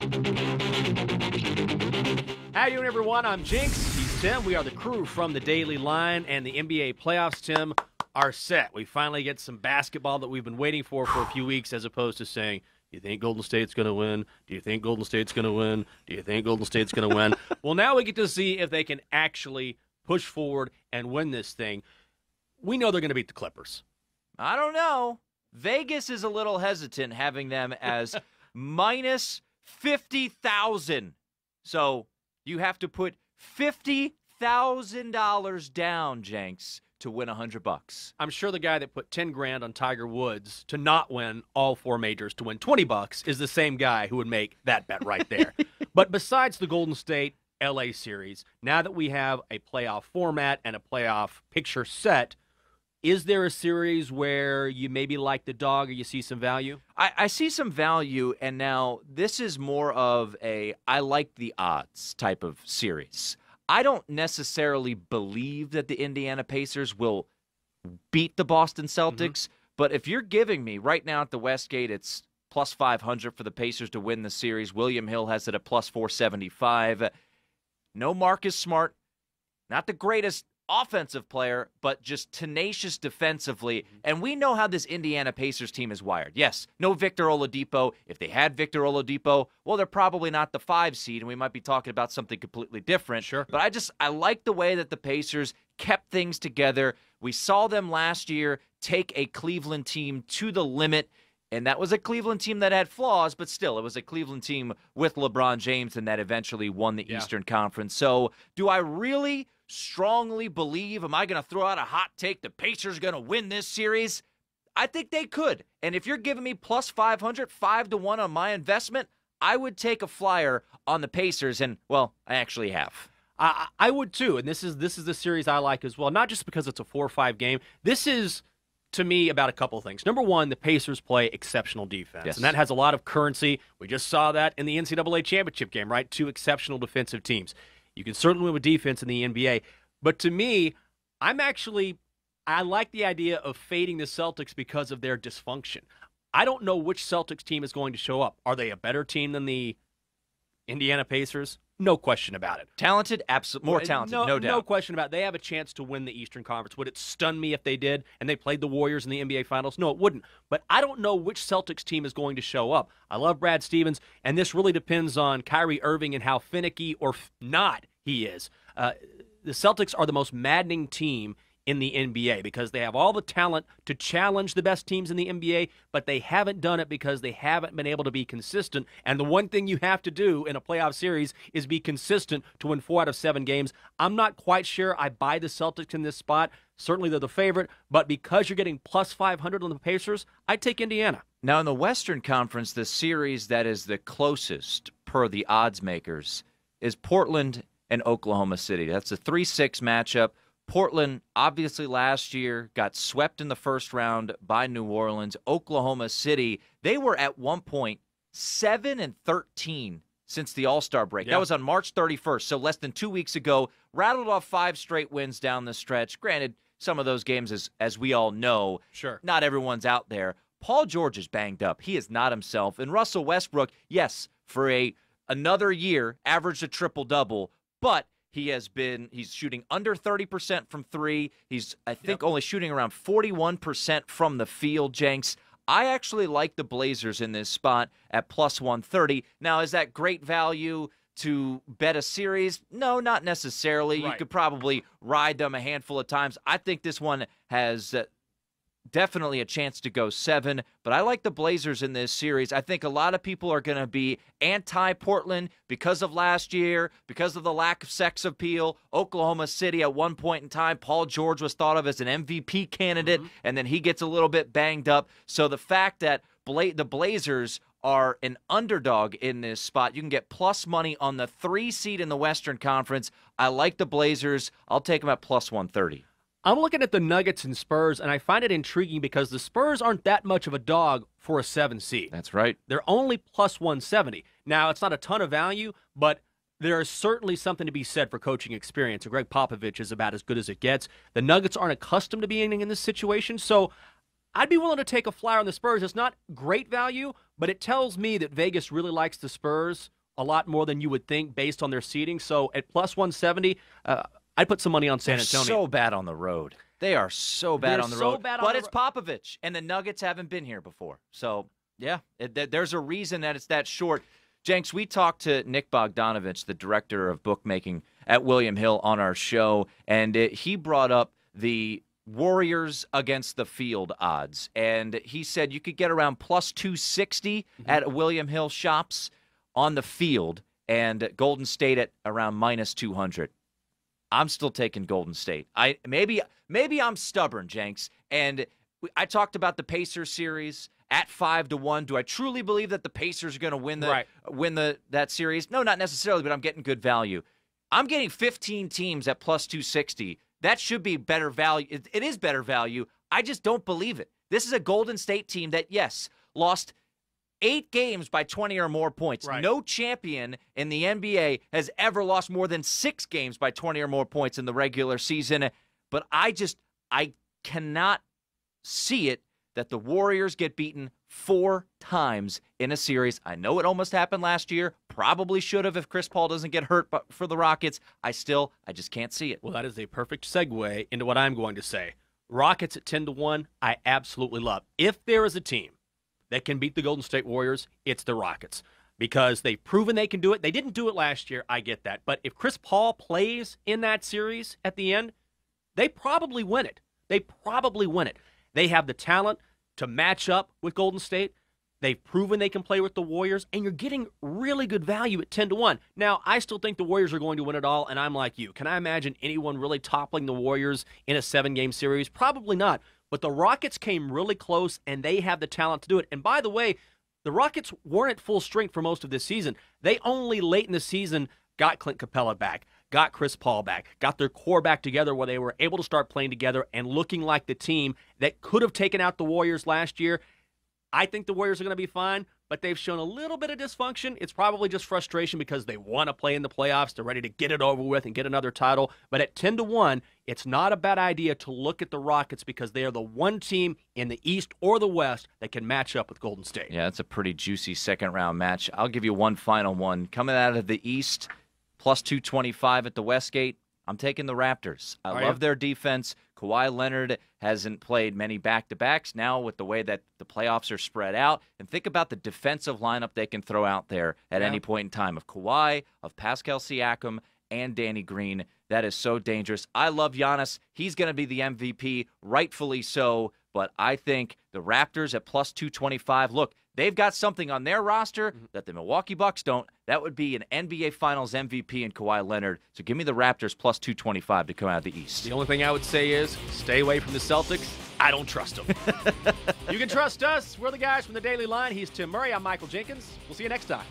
How you doing, everyone? I'm Jinx. He's Tim. We are the crew from the Daily Line, and the NBA playoffs, Tim, are set. We finally get some basketball that we've been waiting for a few weeks, as opposed to saying, do you think Golden State's going to win? Do you think Golden State's going to win? Do you think Golden State's going to win? Well, now we get to see if they can actually push forward and win this thing. We know they're going to beat the Clippers. I don't know. Vegas is a little hesitant having them as minus 50,000. So you have to put $50,000 down, Jenks, to win $100. I'm sure the guy that put 10 grand on Tiger Woods to not win all four majors to win $20 is the same guy who would make that bet right there. But besides the Golden State LA series, now that we have a playoff format and a playoff picture set, is there a series where you maybe like the dog or you see some value? I see some value, and now this is more of a I like the odds type of series. I don't necessarily believe that the Indiana Pacers will beat the Boston Celtics, but if you're giving me right now at the Westgate, it's plus 500 for the Pacers to win the series. William Hill has it at plus 475. No Marcus Smart, not the greatest offensive player, but just tenacious defensively. And we know how this Indiana Pacers team is wired. Yes, no Victor Oladipo. If they had Victor Oladipo, well, they're probably not the 5 seed, and we might be talking about something completely different. Sure. But I like the way that the Pacers kept things together. We saw them last year take a Cleveland team to the limit, and that was a Cleveland team that had flaws, but still, it was a Cleveland team with LeBron James, and that eventually won the Eastern Conference. So do I really strongly believe, am I going to throw out a hot take, the Pacers going to win this series? I think they could. And if you're giving me plus 500, 5-1 on my investment, I would take a flyer on the Pacers, and, well, I actually have. I would too, and this is the series I like as well, not just because it's a 4 or 5 game. This is, to me, about a couple of things. Number one, the Pacers play exceptional defense, and that has a lot of currency. We just saw that in the NCAA championship game, right? 2 exceptional defensive teams. You can certainly win with defense in the NBA. But to me, I like the idea of fading the Celtics because of their dysfunction. I don't know which Celtics team is going to show up. Are they a better team than the Indiana Pacers? No question about it. Talented? Absolutely. More talented, no doubt. No question about it. They have a chance to win the Eastern Conference. Would it stun me if they did and they played the Warriors in the NBA Finals? No, it wouldn't. But I don't know which Celtics team is going to show up. I love Brad Stevens, and this really depends on Kyrie Irving and how finicky or not he is. The Celtics are the most maddening team in the NBA because they have all the talent to challenge the best teams in the NBA, but they haven't done it because they haven't been able to be consistent. And the one thing you have to do in a playoff series is be consistent to win 4 out of 7 games. I'm not quite sure I buy the Celtics in this spot. Certainly they're the favorite, but because you're getting plus 500 on the Pacers, I'd take Indiana. Now in the Western Conference, the series that is the closest per the odds makers is Portland and Oklahoma City. That's a 3-6 matchup. Portland, obviously last year, got swept in the first round by New Orleans. Oklahoma City, they were at one point 7-13 since the All-Star break. That was on March 31st, so less than 2 weeks ago. Rattled off 5 straight wins down the stretch. Granted, some of those games, as we all know, not everyone's out there. Paul George is banged up. He is not himself. And Russell Westbrook, yes, for another year, averaged a triple-double, but he's shooting under 30% from 3. He's, I think, only shooting around 41% from the field, Jenks. I actually like the Blazers in this spot at plus 130. Now, is that great value to bet a series? No, not necessarily. You could probably ride them a handful of times. I think this one has definitely a chance to go 7, but I like the Blazers in this series. I think a lot of people are going to be anti-Portland because of last year, because of the lack of sex appeal. Oklahoma City at one point in time, Paul George was thought of as an MVP candidate, and then he gets a little bit banged up. So the fact that the Blazers are an underdog in this spot, you can get plus money on the 3 seed in the Western Conference. I like the Blazers. I'll take them at plus 130. I'm looking at the Nuggets and Spurs, and I find it intriguing because the Spurs aren't that much of a dog for a 7 seed. That's right. They're only plus 170. Now, it's not a ton of value, but there is certainly something to be said for coaching experience. And Greg Popovich is about as good as it gets. The Nuggets aren't accustomed to being in this situation, so I'd be willing to take a flyer on the Spurs. It's not great value, but it tells me that Vegas really likes the Spurs a lot more than you would think based on their seeding. So at plus 170, I'd put some money on San Antonio. They're so bad on the road. They are so bad on the road. But it's Popovich, and the Nuggets haven't been here before. So, yeah, there's a reason that it's that short. Jenks, we talked to Nick Bogdanovich, the director of bookmaking at William Hill, on our show, and he brought up the Warriors against the field odds. And he said you could get around plus 260 at William Hill shops on the field, and Golden State at around minus 200. I'm still taking Golden State. Maybe I'm stubborn, Jenks. And I talked about the Pacers series at 5-1. Do I truly believe that the Pacers are going to win that series? No, not necessarily, but I'm getting good value. I'm getting 15 teams at plus 260. That should be better value. It is better value. I just don't believe it. This is a Golden State team that, yes, lost 8 games by 20 or more points. Right. No champion in the NBA has ever lost more than 6 games by 20 or more points in the regular season. But I cannot see it that the Warriors get beaten 4 times in a series. I know it almost happened last year. Probably should have if Chris Paul doesn't get hurt for the Rockets. I just can't see it. Well, that is a perfect segue into what I'm going to say. Rockets at 10-1, I absolutely love. If there is a team that can beat the Golden State Warriors, it's the Rockets, because they've proven they can do it. They didn't do it last year. I get that. But if Chris Paul plays in that series at the end, they probably win it. They have the talent to match up with Golden State. They've proven they can play with the Warriors, and you're getting really good value at 10-1. Now, I still think the Warriors are going to win it all, and I'm like you. Can I imagine anyone really toppling the Warriors in a 7-game series? Probably not. But the Rockets came really close, and they have the talent to do it. And by the way, the Rockets weren't at full strength for most of this season. They only late in the season got Clint Capella back, got Chris Paul back, got their core back together where they were able to start playing together and looking like the team that could have taken out the Warriors last year. I think the Warriors are going to be fine, but they've shown a little bit of dysfunction. It's probably just frustration because they want to play in the playoffs. They're ready to get it over with and get another title. But at 10-1, it's not a bad idea to look at the Rockets because they are the one team in the East or the West that can match up with Golden State. Yeah, it's a pretty juicy second-round match. I'll give you one final one. Coming out of the East, plus 225 at the Westgate, I'm taking the Raptors. I love their defense. Kawhi Leonard hasn't played many back-to-backs now with the way that the playoffs are spread out. And think about the defensive lineup they can throw out there at any point in time of Kawhi, of Pascal Siakam, and Danny Green. That is so dangerous. I love Giannis. He's going to be the MVP, rightfully so. But I think the Raptors at plus 225, look, they've got something on their roster that the Milwaukee Bucks don't. That would be an NBA Finals MVP in Kawhi Leonard. So give me the Raptors plus 225 to come out of the East. The only thing I would say is stay away from the Celtics. I don't trust them. You can trust us. We're the guys from the Daily Line. He's Tim Murray. I'm Michael Jenkins. We'll see you next time.